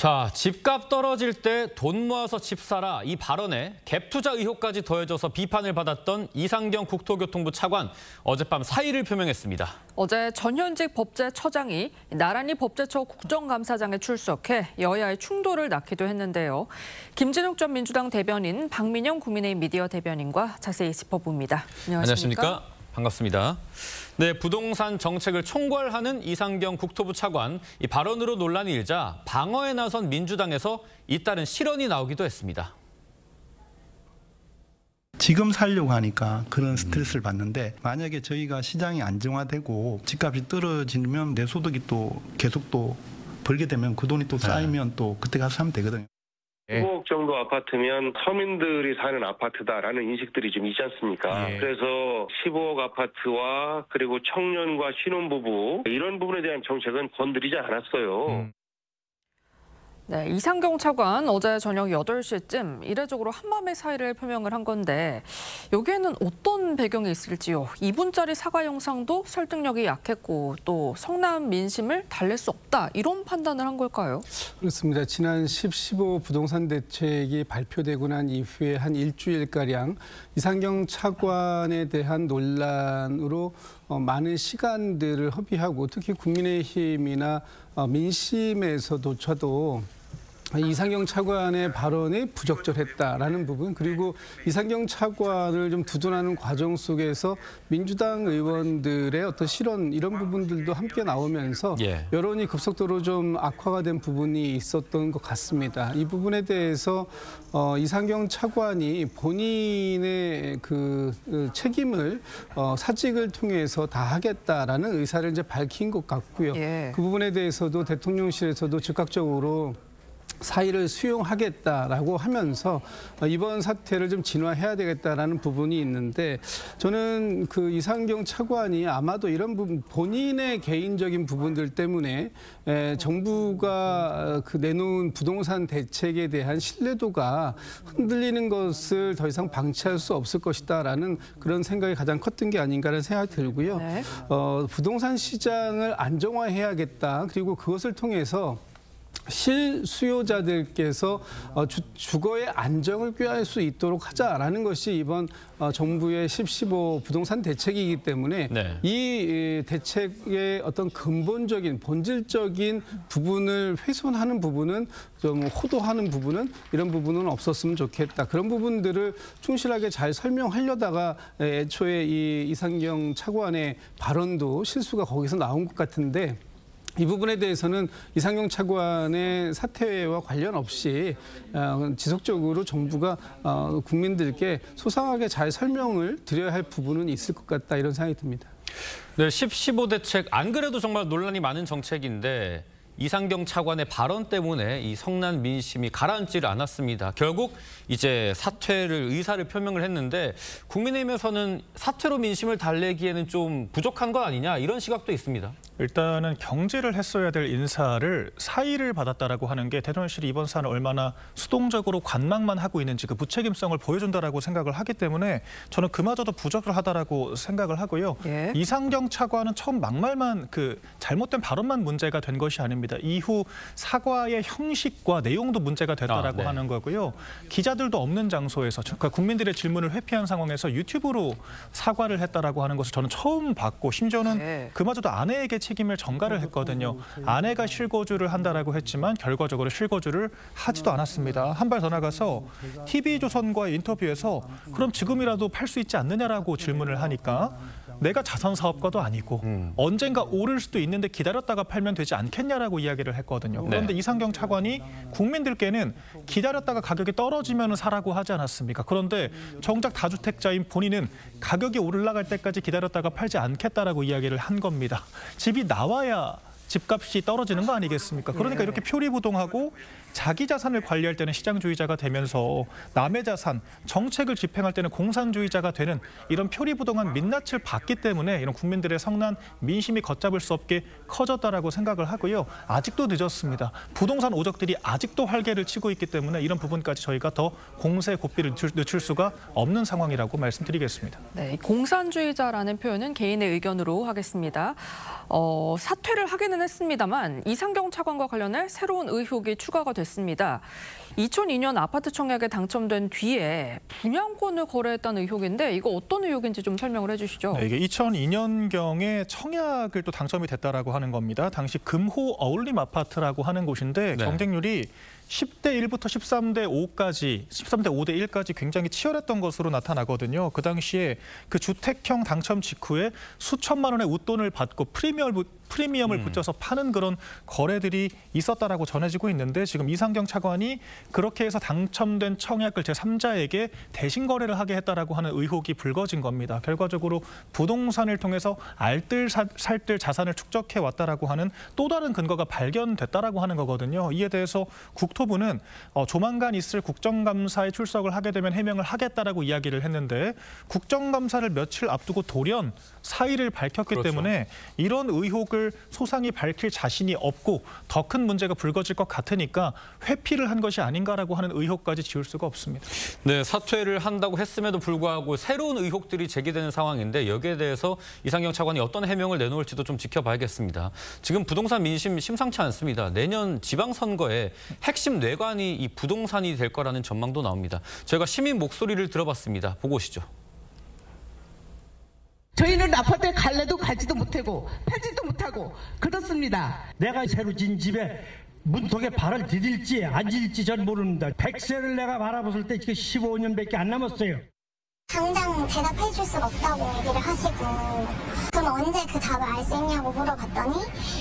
자, 집값 떨어질 때 돈 모아서 집 사라 이 발언에 갭 투자 의혹까지 더해져서 비판을 받았던 이상경 국토교통부 차관 어젯밤 사의를 표명했습니다. 어제 전현직 법제처장이 나란히 법제처 국정감사장에 출석해 여야의 충돌을 낳기도 했는데요. 김진욱 전 민주당 대변인, 박민영 국민의힘 미디어 대변인과 자세히 짚어봅니다. 안녕하십니까? 반갑습니다. 네, 부동산 정책을 총괄하는 이상경 국토부 차관, 이 발언으로 논란이 일자 방어에 나선 민주당에서 잇따른 실언이 나오기도 했습니다. 지금 살려고 하니까 그런 스트레스를 받는데 만약에 저희가 시장이 안정화되고 집값이 떨어지면 내 소득이 또 계속 또 벌게 되면 그 돈이 또 쌓이면 또 그때 가서 사면 되거든요. 15억 정도 아파트면 서민들이 사는 아파트다라는 인식들이 좀 있지 않습니까? 그래서 15억 아파트와 그리고 청년과 신혼부부 이런 부분에 대한 정책은 건드리지 않았어요. 네, 이상경 차관 어제 저녁 8시쯤 이례적으로 한마음의 사의를 표명을 한 건데 여기에는 어떤 배경이 있을지요. 2분짜리 사과 영상도 설득력이 약했고 또 성남 민심을 달랠 수 없다 이런 판단을 한 걸까요? 그렇습니다. 지난 10.15 부동산 대책이 발표되고 난 이후에 한 일주일가량 이상경 차관에 대한 논란으로 많은 시간들을 허비하고 특히 국민의힘이나 민심에서조차도 이상경 차관의 발언이 부적절했다라는 부분, 그리고 이상경 차관을 좀 두둔하는 과정 속에서 민주당 의원들의 어떤 실언 이런 부분들도 함께 나오면서 여론이 급속도로 좀 악화가 된 부분이 있었던 것 같습니다. 이 부분에 대해서 이상경 차관이 본인의 그 책임을 사직을 통해서 다하겠다라는 의사를 이제 밝힌 것 같고요. 그 부분에 대해서도 대통령실에서도 즉각적으로 사의를 수용하겠다라고 하면서 이번 사태를 좀 진화해야 되겠다라는 부분이 있는데 저는 그 이상경 차관이 아마도 이런 부분 본인의 개인적인 부분들 때문에 정부가 그 내놓은 부동산 대책에 대한 신뢰도가 흔들리는 것을 더 이상 방치할 수 없을 것이다라는 그런 생각이 가장 컸던 게 아닌가라는 생각이 들고요. 부동산 시장을 안정화해야겠다. 그리고 그것을 통해서 실수요자들께서 주거의 안정을 꾀할 수 있도록 하자라는 것이 이번 정부의 10.15 부동산 대책이기 때문에 이 대책의 어떤 근본적인 본질적인 부분을 훼손하는 부분은 좀 호도하는 부분은 이런 부분은 없었으면 좋겠다. 그런 부분들을 충실하게 잘 설명하려다가 애초에 이 이상경 차관의 발언도 실수가 거기서 나온 것 같은데 이 부분에 대해서는 이상경 차관의 사퇴와 관련 없이 지속적으로 정부가 국민들께 소상하게 잘 설명을 드려야 할 부분은 있을 것 같다 이런 생각이 듭니다. 네, 10.15 대책 안 그래도 정말 논란이 많은 정책인데 이상경 차관의 발언 때문에 이 성난 민심이 가라앉지를 않았습니다. 결국 이제 사퇴를 의사를 표명을 했는데 국민의힘에서는 사퇴로 민심을 달래기에는 좀 부족한 것 아니냐 이런 시각도 있습니다. 일단은 경질을 했어야 될 인사를 사의를 받았다라고 하는 게 대통령실이 이번 사안을 얼마나 수동적으로 관망만 하고 있는지 그 무책임성을 보여준다라고 생각을 하기 때문에 저는 그마저도 부적절하다라고 생각을 하고요. 이상경 차관은 처음 막말만 그 잘못된 발언만 문제가 된 것이 아닙니다. 이후 사과의 형식과 내용도 문제가 됐다라고 하는 거고요. 기자들도 없는 장소에서 그러니까 국민들의 질문을 회피한 상황에서 유튜브로 사과를 했다라고 하는 것을 저는 처음 봤고 심지어는 그마저도 아내에게 책임을 전가를 했거든요. 아내가 실거주를 한다라고 했지만 결과적으로 실거주를 하지도 않았습니다. 한 발 더 나가서 TV조선과의 인터뷰에서 그럼 지금이라도 팔 수 있지 않느냐라고 질문을 하니까 내가 자선 사업가도 아니고 언젠가 오를 수도 있는데 기다렸다가 팔면 되지 않겠냐라고 이야기를 했거든요. 그런데 이상경 차관이 국민들께는 기다렸다가 가격이 떨어지면 사라고 하지 않았습니까? 그런데 정작 다주택자인 본인은 가격이 올라갈 때까지 기다렸다가 팔지 않겠다라고 이야기를 한 겁니다. 집이 나와야 집값이 떨어지는 거 아니겠습니까? 그러니까 이렇게 표리부동하고 자기 자산을 관리할 때는 시장주의자가 되면서 남의 자산, 정책을 집행할 때는 공산주의자가 되는 이런 표리부동한 민낯을 봤기 때문에 이런 국민들의 성난 민심이 걷잡을 수 없게 커졌다라고 생각을 하고요. 아직도 늦었습니다. 부동산 오적들이 아직도 활개를 치고 있기 때문에 이런 부분까지 저희가 더 공세 고삐를 늦출 수가 없는 상황이라고 말씀드리겠습니다. 네, 공산주의자라는 표현은 개인의 의견으로 하겠습니다. 사퇴를 하기는 했습니다만 이상경 차관과 관련해 새로운 의혹이 추가가 됐습니다. 2002년 아파트 청약에 당첨된 뒤에 분양권을 거래했다는 의혹인데 이거 어떤 의혹인지 좀 설명을 해주시죠. 네, 이게 2002년경에 청약을 또 당첨이 됐다라고 하는 겁니다. 당시 금호 어울림 아파트라고 하는 곳인데 네. 경쟁률이 10대 1부터 13대 5까지, 13대 5대 1까지 굉장히 치열했던 것으로 나타나거든요. 그 당시에 그 주택형 당첨 직후에 수천만 원의 웃돈을 받고 프리미엄을 붙여서 파는 그런 거래들이 있었다라고 전해지고 있는데 지금 이상경 차관이 그렇게 해서 당첨된 청약을 제3자에게 대신 거래를 하게 했다라고 하는 의혹이 불거진 겁니다. 결과적으로 부동산을 통해서 알뜰살뜰 자산을 축적해 왔다라고 하는 또 다른 근거가 발견됐다라고 하는 거거든요. 이에 대해서 국토부는 조만간 있을 국정감사에 출석을 하게 되면 해명을 하겠다라고 이야기를 했는데 국정감사를 며칠 앞두고 돌연 사의를 밝혔기 그렇죠. 때문에 이런 의혹을 소상히 밝힐 자신이 없고 더 큰 문제가 불거질 것 같으니까 회피를 한 것이 아닌가라고 하는 의혹까지 지울 수가 없습니다. 네, 사퇴를 한다고 했음에도 불구하고 새로운 의혹들이 제기되는 상황인데 여기에 대해서 이상경 차관이 어떤 해명을 내놓을지도 좀 지켜봐야겠습니다. 지금 부동산 민심 심상치 않습니다. 내년 지방선거에 핵심 뇌관이 이 부동산이 될 거라는 전망도 나옵니다. 저희가 시민 목소리를 들어봤습니다. 보고 오시죠. 저희는 아파트에 갈래도 가지도 못하고 팔지도 못하고 그렇습니다. 내가 새로 진 집에 문턱에 발을 디딜지 안 디딜지 전 모릅니다. 100세를 내가 바라봤을 때 지금 15년밖에 안 남았어요. 당장 대답해 줄 수가 없다고 얘기를 하시고 그럼 언제 그 답을 알 수 있냐고 물어봤더니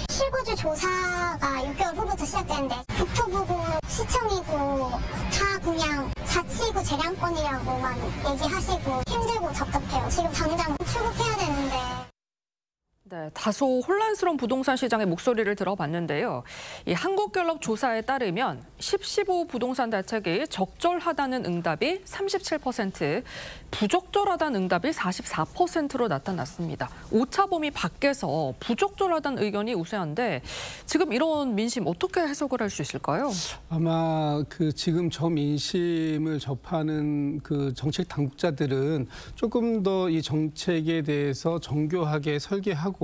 실거주 조사가 6개월 후부터 시작되는데 국토부고 시청이고 다 그냥 자치구 재량권이라고만 얘기하시고 힘들고 답답해요. 지금 당장 출국해야 되는데. 네, 다소 혼란스러운 부동산 시장의 목소리를 들어봤는데요. 이 한국갤럽 조사에 따르면 10-15 부동산 대책이 적절하다는 응답이 37%, 부적절하다는 응답이 44%로 나타났습니다. 오차범위 밖에서 부적절하다는 의견이 우세한데 지금 이런 민심 어떻게 해석을 할 수 있을까요? 아마 그 지금 저 민심을 접하는 그 정책 당국자들은 조금 더 이 정책에 대해서 정교하게 설계하고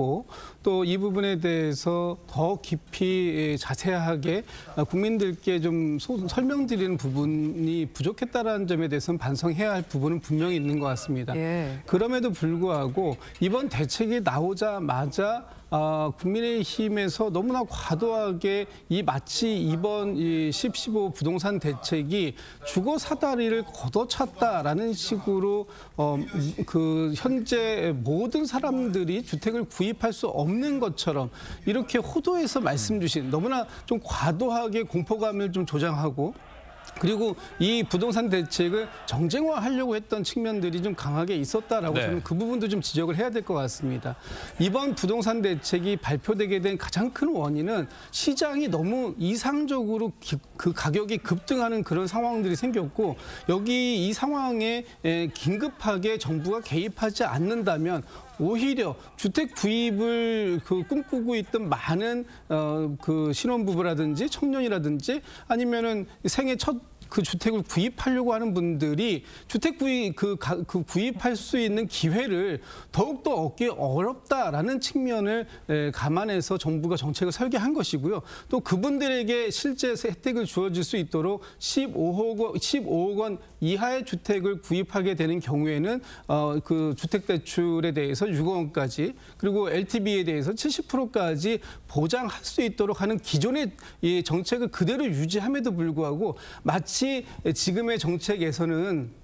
또 이 부분에 대해서 더 깊이 자세하게 국민들께 좀 설명드리는 부분이 부족했다는 점에 대해서는 반성해야 할 부분은 분명히 있는 것 같습니다. 예. 그럼에도 불구하고 이번 대책이 나오자마자 국민의힘에서 너무나 과도하게 마치 이번 10-15 부동산 대책이 주거 사다리를 걷어찼다라는 식으로 그 현재 모든 사람들이 주택을 구입할 수 없는 것처럼 이렇게 호도해서 말씀 주신 너무나 좀 과도하게 공포감을 좀 조장하고 그리고 이 부동산 대책을 정쟁화하려고 했던 측면들이 좀 강하게 있었다라고 네. 저는 그 부분도 좀 지적을 해야 될 것 같습니다. 이번 부동산 대책이 발표되게 된 가장 큰 원인은 시장이 너무 이상적으로 그 가격이 급등하는 그런 상황들이 생겼고 여기 이 상황에 긴급하게 정부가 개입하지 않는다면 오히려 주택 구입을 꿈꾸고 있던 많은 그 신혼부부라든지 청년이라든지 아니면은 생애 첫 그 주택을 구입하려고 하는 분들이 주택 구입할 수 있는 기회를 더욱더 얻기 어렵다라는 측면을 감안해서 정부가 정책을 설계한 것이고요. 또 그분들에게 실제 혜택을 주어질 수 있도록 15억 원 이하의 주택을 구입하게 되는 경우에는 그 주택대출에 대해서 6억 원까지 그리고 LTV에 대해서 70%까지 보장할 수 있도록 하는 기존의 이 정책을 그대로 유지함에도 불구하고 마치 지금의 정책에서는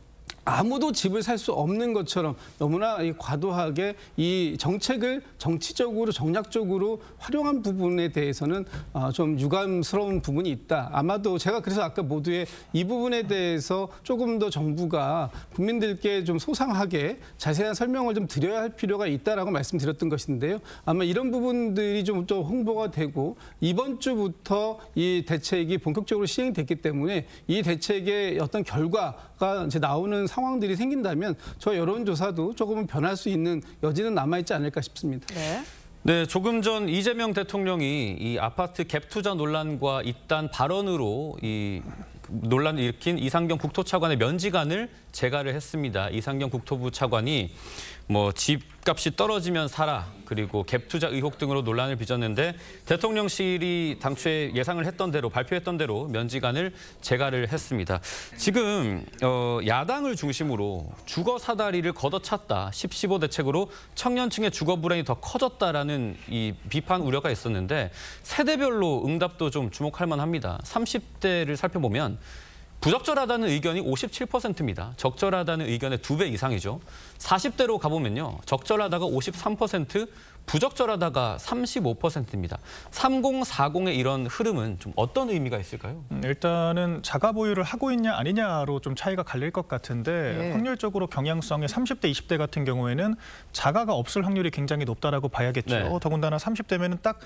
아무도 집을 살 수 없는 것처럼 너무나 과도하게 이 정책을 정치적으로 정략적으로 활용한 부분에 대해서는 좀 유감스러운 부분이 있다. 아마도 제가 그래서 아까 모두의 이 부분에 대해서 조금 더 정부가 국민들께 좀 소상하게 자세한 설명을 좀 드려야 할 필요가 있다라고 말씀드렸던 것인데요. 아마 이런 부분들이 좀 홍보가 되고 이번 주부터 이 대책이 본격적으로 시행됐기 때문에 이 대책의 어떤 결과가 이제 나오는 상황들이 생긴다면 저 여론조사도 조금은 변할 수 있는 여지는 남아있지 않을까 싶습니다. 네. 네, 조금 전 이재명 대통령이 이 아파트 갭 투자 논란과 잇단 발언으로 이 논란을 일으킨 이상경 국토차관의 면직안을 재가를 했습니다. 이상경 국토부 차관이 뭐 집 집값이 떨어지면 사라, 그리고 갭 투자 의혹 등으로 논란을 빚었는데 대통령실이 당초에 예상을 했던 대로 발표했던 대로 면지간을 재가를 했습니다. 지금 야당을 중심으로 주거 사다리를 걷어찼다, 10-15 대책으로 청년층의 주거 불안이 더 커졌다라는 이 비판 우려가 있었는데 세대별로 응답도 좀 주목할 만합니다. 30대를 살펴보면 부적절하다는 의견이 57%입니다. 적절하다는 의견의 2배 이상이죠. 40대로 가보면요. 적절하다가 53%, 부적절하다가 35%입니다. 3040의 이런 흐름은 좀 어떤 의미가 있을까요? 일단은 자가 보유를 하고 있냐 아니냐로 좀 차이가 갈릴 것 같은데 확률적으로 경향성의 30대, 20대 같은 경우에는 자가가 없을 확률이 굉장히 높다라고 봐야겠죠. 네. 더군다나 30대면은 딱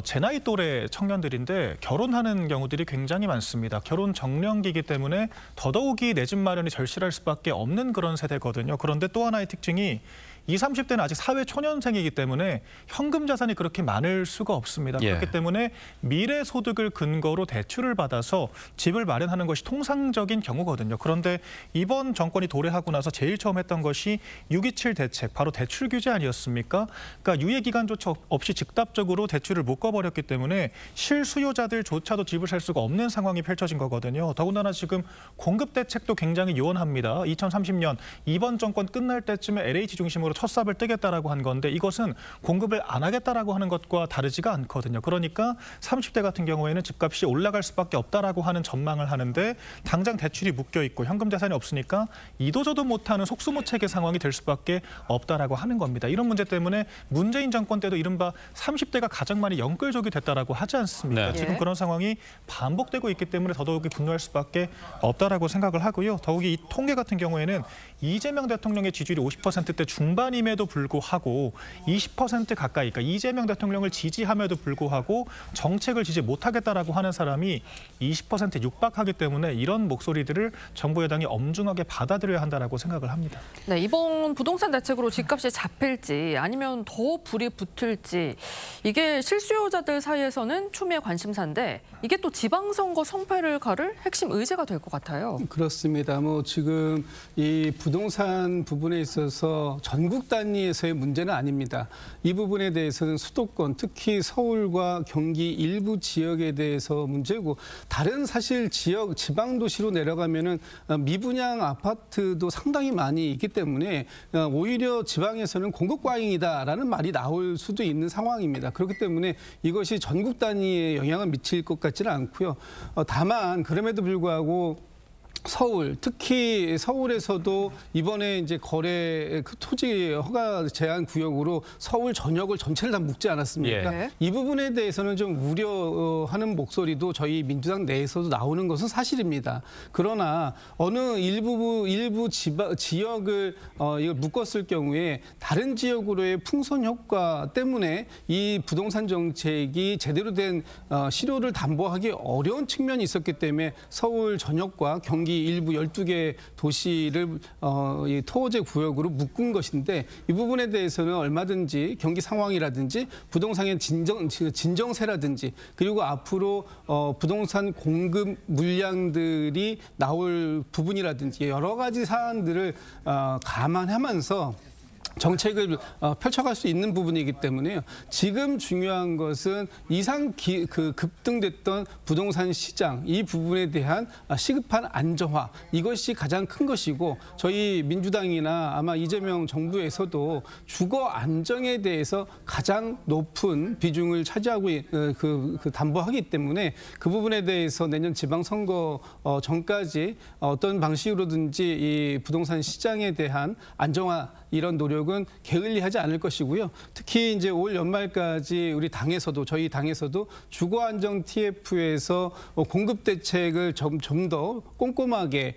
제 나이 또래 청년들인데 결혼하는 경우들이 굉장히 많습니다. 결혼 정년기이기 때문에 더더욱이 내 집 마련이 절실할 수밖에 없는 그런 세대거든요. 그런데 또 하나의 특징이 20, 30대는 아직 사회 초년생이기 때문에 현금 자산이 그렇게 많을 수가 없습니다. 그렇기 때문에 미래 소득을 근거로 대출을 받아서 집을 마련하는 것이 통상적인 경우거든요. 그런데 이번 정권이 도래하고 나서 제일 처음 했던 것이 6.27 대책, 바로 대출 규제 아니었습니까? 그러니까 유예기간조차 없이 즉답적으로 대출을 묶어버렸기 때문에 실수요자들조차도 집을 살 수가 없는 상황이 펼쳐진 거거든요. 더군다나 지금 공급 대책도 굉장히 요원합니다. 2030년 이번 정권 끝날 때쯤에 LH 중심으로 첫 삽을 뜨겠다라고 한 건데 이것은 공급을 안 하겠다라고 하는 것과 다르지가 않거든요. 그러니까 30대 같은 경우에는 집값이 올라갈 수밖에 없다라고 하는 전망을 하는데 당장 대출이 묶여 있고 현금 자산이 없으니까 이도저도 못하는 속수무책의 상황이 될 수밖에 없다라고 하는 겁니다. 이런 문제 때문에 문재인 정권 때도 이른바 30대가 가장 많이 영끌족이 됐다라고 하지 않습니까? 네. 지금 그런 상황이 반복되고 있기 때문에 더더욱이 분노할 수밖에 없다라고 생각을 하고요. 더욱이 이 통계 같은 경우에는 이재명 대통령의 지지율이 50%대 중반임에도 불구하고 20% 가까이, 그러니까 이재명 대통령을 지지함에도 불구하고 정책을 지지 못하겠다라고 하는 사람이 20%에 육박하기 때문에 이런 목소리들을 정부 여당이 엄중하게 받아들여야 한다라고 생각을 합니다. 네, 이번 부동산 대책으로 집값이 잡힐지 아니면 더 불이 붙을지 이게 실수요자들 사이에서는 초미의 관심사인데 이게 또 지방선거 성패를 가를 핵심 의제가 될 것 같아요. 그렇습니다. 뭐 지금 이 부동산 부분에 있어서 전국 단위에서의 문제는 아닙니다. 이 부분에 대해서는 수도권, 특히 서울과 경기 일부 지역에 대해서 문제고 다른 사실 지역, 지방 도시로 내려가면은 미분양 아파트도 상당히 많이 있기 때문에 오히려 지방에서는 공급 과잉이다라는 말이 나올 수도 있는 상황입니다. 그렇기 때문에 이것이 전국 단위에 영향을 미칠 것 같지는 않고요. 다만 그럼에도 불구하고 서울, 특히 서울에서도 이번에 이제 거래 토지 허가 제한 구역으로 서울 전역을 전체를 다 묶지 않았습니까? 이 부분에 대해서는 좀 우려하는 목소리도 저희 민주당 내에서도 나오는 것은 사실입니다. 그러나 어느 일부 지역을 이걸 묶었을 경우에 다른 지역으로의 풍선 효과 때문에 이 부동산 정책이 제대로 된 실효를 담보하기 어려운 측면이 있었기 때문에 서울 전역과 경기 일부 12개 도시를 이 토호제 구역으로 묶은 것인데 이 부분에 대해서는 얼마든지 경기 상황이라든지 부동산의 진정세라든지 그리고 앞으로 부동산 공급 물량들이 나올 부분이라든지 여러 가지 사안들을 감안하면서 정책을 펼쳐갈 수 있는 부분이기 때문에요. 지금 중요한 것은 이상 급등됐던 부동산 시장 이 부분에 대한 시급한 안정화 이것이 가장 큰 것이고 저희 민주당이나 아마 이재명 정부에서도 주거 안정에 대해서 가장 높은 비중을 차지하고 담보하기 때문에 그 부분에 대해서 내년 지방선거 전까지 어떤 방식으로든지 이 부동산 시장에 대한 안정화 이런 노력은 게을리하지 않을 것이고요. 특히 이제 올 연말까지 우리 당에서도 저희 당에서도 주거 안정 TF에서 공급 대책을 좀 더 꼼꼼하게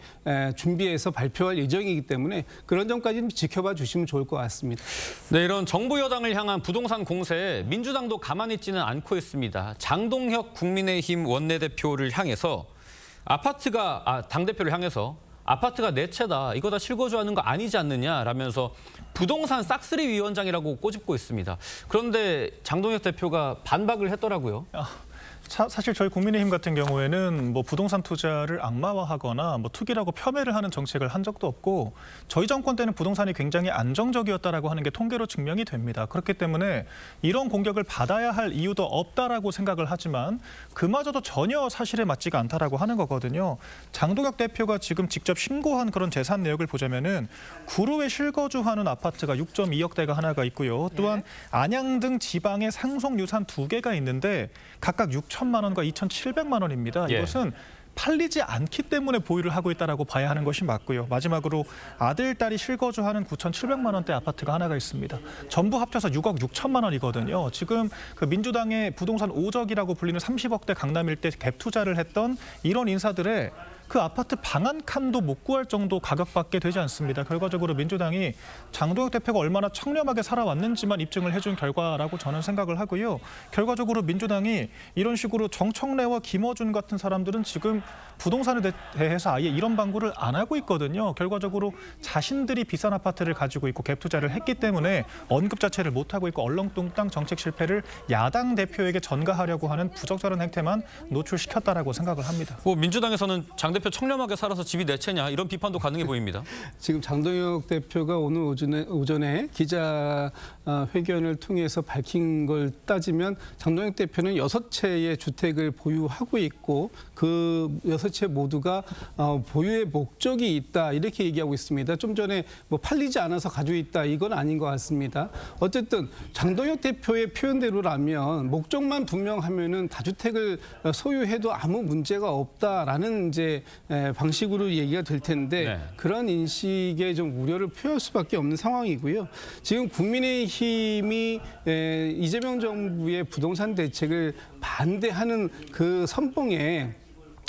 준비해서 발표할 예정이기 때문에 그런 점까지 지켜봐 주시면 좋을 것 같습니다. 네, 이런 정부 여당을 향한 부동산 공세에 민주당도 가만히 있지는 않고 있습니다. 장동혁 국민의힘 원내대표를 향해서 당대표를 향해서 아파트가 내 채다, 이거 다 실거주하는 거 아니지 않느냐라면서 부동산 싹쓸이 위원장이라고 꼬집고 있습니다. 그런데 장동혁 대표가 반박을 했더라고요. 사실 저희 국민의힘 같은 경우에는 뭐 부동산 투자를 악마화하거나 뭐 투기라고 폄훼를 하는 정책을 한 적도 없고 저희 정권 때는 부동산이 굉장히 안정적이었다라고 하는 게 통계로 증명이 됩니다. 그렇기 때문에 이런 공격을 받아야 할 이유도 없다라고 생각을 하지만 그마저도 전혀 사실에 맞지가 않다라고 하는 거거든요. 장동혁 대표가 지금 직접 신고한 그런 재산 내역을 보자면은 구로에 실거주하는 아파트가 6.2억 대가 하나가 있고요. 또한 안양 등 지방에 상속 유산 2개가 있는데 각각 6천만 원과 2,700만 원입니다. 이것은 팔리지 않기 때문에 보유를 하고 있다라고 봐야 하는 것이 맞고요. 마지막으로 아들, 딸이 실거주하는 9,700만 원대 아파트가 하나가 있습니다. 전부 합쳐서 6억 6천만 원이거든요. 지금 그 민주당의 부동산 오적이라고 불리는 30억대 강남 일대 갭 투자를 했던 이런 인사들의 그 아파트 방 한 칸도 못 구할 정도 가격밖에 되지 않습니다. 결과적으로 민주당이 장동혁 대표가 얼마나 청렴하게 살아왔는지만 입증을 해준 결과라고 저는 생각을 하고요. 결과적으로 민주당이 이런 식으로 정청래와 김어준 같은 사람들은 지금 부동산에 대해서 아예 이런 방구를 안 하고 있거든요. 결과적으로 자신들이 비싼 아파트를 가지고 있고 갭 투자를 했기 때문에 언급 자체를 못하고 있고 얼렁뚱땅 정책 실패를 야당 대표에게 전가하려고 하는 부적절한 행태만 노출시켰다라고 생각을 합니다. 뭐 민주당에서는 장 대표 청렴하게 살아서 집이 내 채냐 이런 비판도 가능해 보입니다. 지금 장동혁 대표가 오늘 오전에 기자 회견을 통해서 밝힌 걸 따지면 장동혁 대표는 6채의 주택을 보유하고 있고 그 6채 모두가 보유의 목적이 있다 이렇게 얘기하고 있습니다. 좀 전에 뭐 팔리지 않아서 가지고 있다 이건 아닌 것 같습니다. 어쨌든 장동혁 대표의 표현대로라면 목적만 분명하면은 다주택을 소유해도 아무 문제가 없다라는 이제 방식으로 얘기가 될 텐데 그런 인식에 좀 우려를 표할 수밖에 없는 상황이고요. 지금 국민의힘이 이재명 정부의 부동산 대책을 반대하는 그 선봉에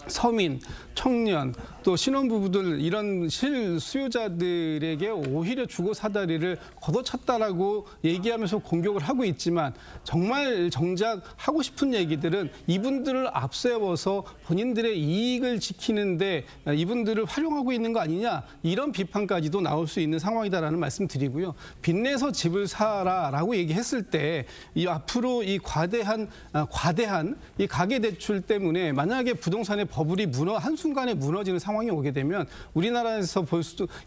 서민, 청년, 또 신혼부부들 이런 실수요자들에게 오히려 주거 사다리를 걷어찼다라고 얘기하면서 공격을 하고 있지만 정말 정작 하고 싶은 얘기들은 이분들을 앞세워서 본인들의 이익을 지키는데 이분들을 활용하고 있는 거 아니냐 이런 비판까지도 나올 수 있는 상황이다라는 말씀 드리고요. 빚내서 집을 사라라고 얘기했을 때 이 앞으로 이 과대한 이 가계대출 때문에 만약에 부동산의 버블이 한순간에 무너지는 상황이 오게 되면 우리나라에서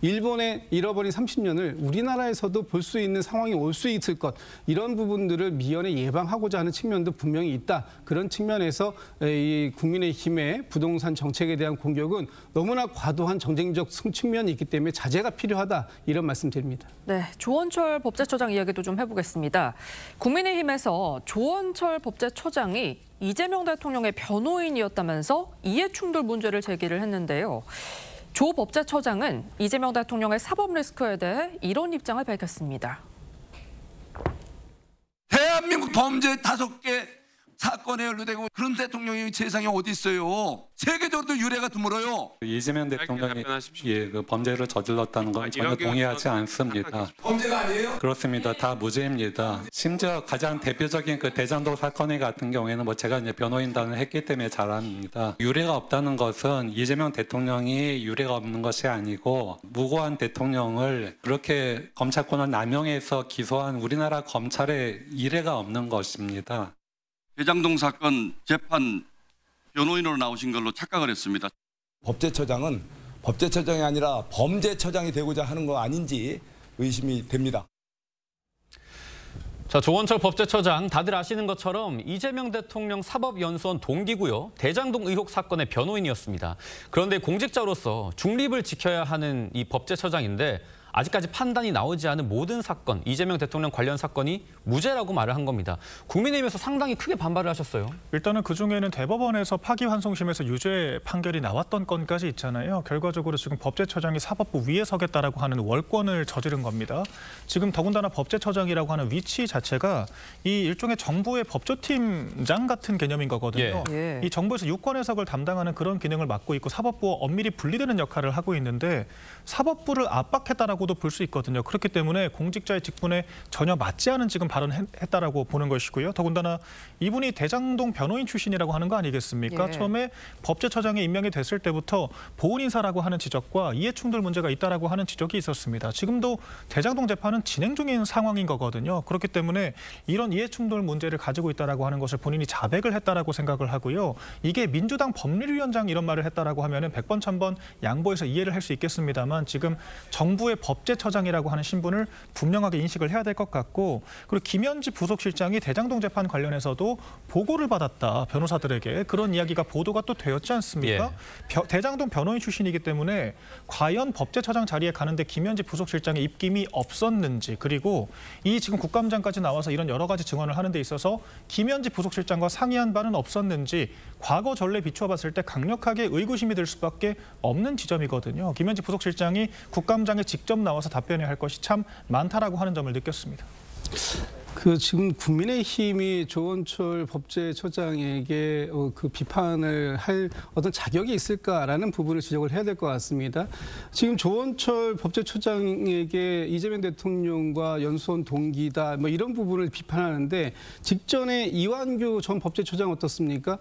일본의 잃어버린 30년을 우리나라에서도 볼 수 있는 상황이 올 수 있을 것 이런 부분들을 미연에 예방하고자 하는 측면도 분명히 있다. 그런 측면에서 이 국민의힘의 부동산 정책에 대한 공격은 너무나 과도한 정쟁적 측면이 있기 때문에 자제가 필요하다. 이런 말씀드립니다. 네, 조원철 법제처장 이야기도 좀 해보겠습니다. 국민의힘에서 조원철 법제처장이 이재명 대통령의 변호인이었다면서 이해충돌 문제를 제기를 했는데요. 조 법제처장은 이재명 대통령의 사법 리스크에 대해 이런 입장을 밝혔습니다. 대한민국 범죄 5개 사건에 연루되고 그런 대통령이 세상에 어디 있어요? 세계적으로도 유례가 드물어요. 이재명 대통령이 그 범죄를 저질렀다는 건 전혀 동의하지 않습니다. 범죄가 아니에요? 그렇습니다. 다 무죄입니다. 심지어 가장 대표적인 그 대장동 사건 같은 경우에는 뭐 제가 이제 변호인단을 했기 때문에 잘 압니다. 유례가 없다는 것은 이재명 대통령이 유례가 없는 것이 아니고 무고한 대통령을 그렇게 검찰권을 남용해서 기소한 우리나라 검찰의 이례가 없는 것입니다. 대장동 사건 재판 변호인으로 나오신 걸로 착각을 했습니다. 법제처장은 법제처장이 아니라 범죄처장이 되고자 하는 거 아닌지 의심이 됩니다. 자, 조원철 법제처장 다들 아시는 것처럼 이재명 대통령 사법연수원 동기고요. 대장동 의혹 사건의 변호인이었습니다. 그런데 공직자로서 중립을 지켜야 하는 이 법제처장인데 아직까지 판단이 나오지 않은 모든 사건, 이재명 대통령 관련 사건이 무죄라고 말을 한 겁니다. 국민의힘에서 상당히 크게 반발을 하셨어요. 일단은 그중에는 대법원에서 파기환송심에서 유죄 판결이 나왔던 건까지 있잖아요. 결과적으로 지금 법제처장이 사법부 위에 서겠다라고 하는 월권을 저지른 겁니다. 지금 더군다나 법제처장이라고 하는 위치 자체가 이 일종의 정부의 법조팀장 같은 개념인 거거든요. 이 정부에서 유권 해석을 담당하는 그런 기능을 맡고 있고 사법부와 엄밀히 분리되는 역할을 하고 있는데 사법부를 압박했다라고 라고도 볼 수 있거든요. 그렇기 때문에 공직자의 직분에 전혀 맞지 않은 지금 발언했다라고 보는 것이고요. 더군다나 이분이 대장동 변호인 출신이라고 하는 거 아니겠습니까? 예. 처음에 법제처장에 임명이 됐을 때부터 보훈 인사라고 하는 지적과 이해충돌 문제가 있다라고 하는 지적이 있었습니다. 지금도 대장동 재판은 진행 중인 상황인 거거든요. 그렇기 때문에 이런 이해충돌 문제를 가지고 있다라고 하는 것을 본인이 자백을 했다라고 생각을 하고요. 이게 민주당 법률위원장 이런 말을 했다라고 하면은 100번 1000번 양보해서 이해를 할 수 있겠습니다만 지금 정부의 법제처장이라고 하는 신분을 분명하게 인식을 해야 될 것 같고, 그리고 김현지 부속실장이 대장동 재판 관련해서도 보고를 받았다, 변호사들에게. 그런 이야기가 보도가 또 되었지 않습니까? 예. 대장동 변호인 출신이기 때문에 과연 법제처장 자리에 가는데 김현지 부속실장의 입김이 없었는지, 그리고 이 지금 국감장까지 나와서 이런 여러 가지 증언을 하는 데 있어서 김현지 부속실장과 상의한 바는 없었는지 과거 전례 비추어 봤을 때 강력하게 의구심이 들 수밖에 없는 지점이거든요. 김현지 부속실장이 국감장에 직접 나와서 답변해야 할 것이 참 많다라고 하는 점을 느꼈습니다. 지금 국민의힘이 조원철 법제처장에게 그 비판을 할 어떤 자격이 있을까라는 부분을 지적을 해야 될 것 같습니다. 지금 조원철 법제처장에게 이재명 대통령과 연수원 동기다, 뭐 이런 부분을 비판하는데, 직전에 이완규 전 법제처장 어떻습니까?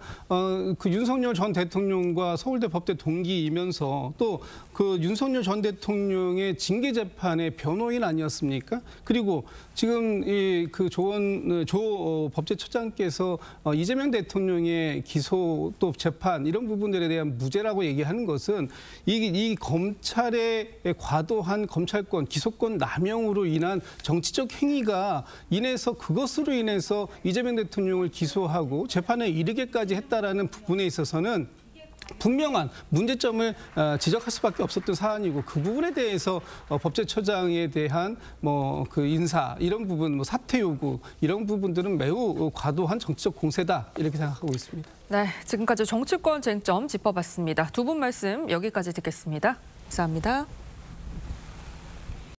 그 윤석열 전 대통령과 서울대 법대 동기이면서 또 그 윤석열 전 대통령의 징계 재판의 변호인 아니었습니까? 그리고 지금 조 법제처장께서 이재명 대통령의 기소 또 재판 이런 부분들에 대한 무죄라고 얘기하는 것은 이 검찰의 과도한 검찰권, 기소권 남용으로 인한 정치적 행위가 인해서 그것으로 인해서 이재명 대통령을 기소하고 재판에 이르게까지 했다라는 부분에 있어서는 분명한 문제점을 지적할 수밖에 없었던 사안이고, 그 부분에 대해서 법제처장에 대한 그 인사 이런 부분, 사퇴 요구 이런 부분들은 매우 과도한 정치적 공세다, 이렇게 생각하고 있습니다. 네, 지금까지 정치권 쟁점 짚어봤습니다. 두 분 말씀 여기까지 듣겠습니다. 감사합니다.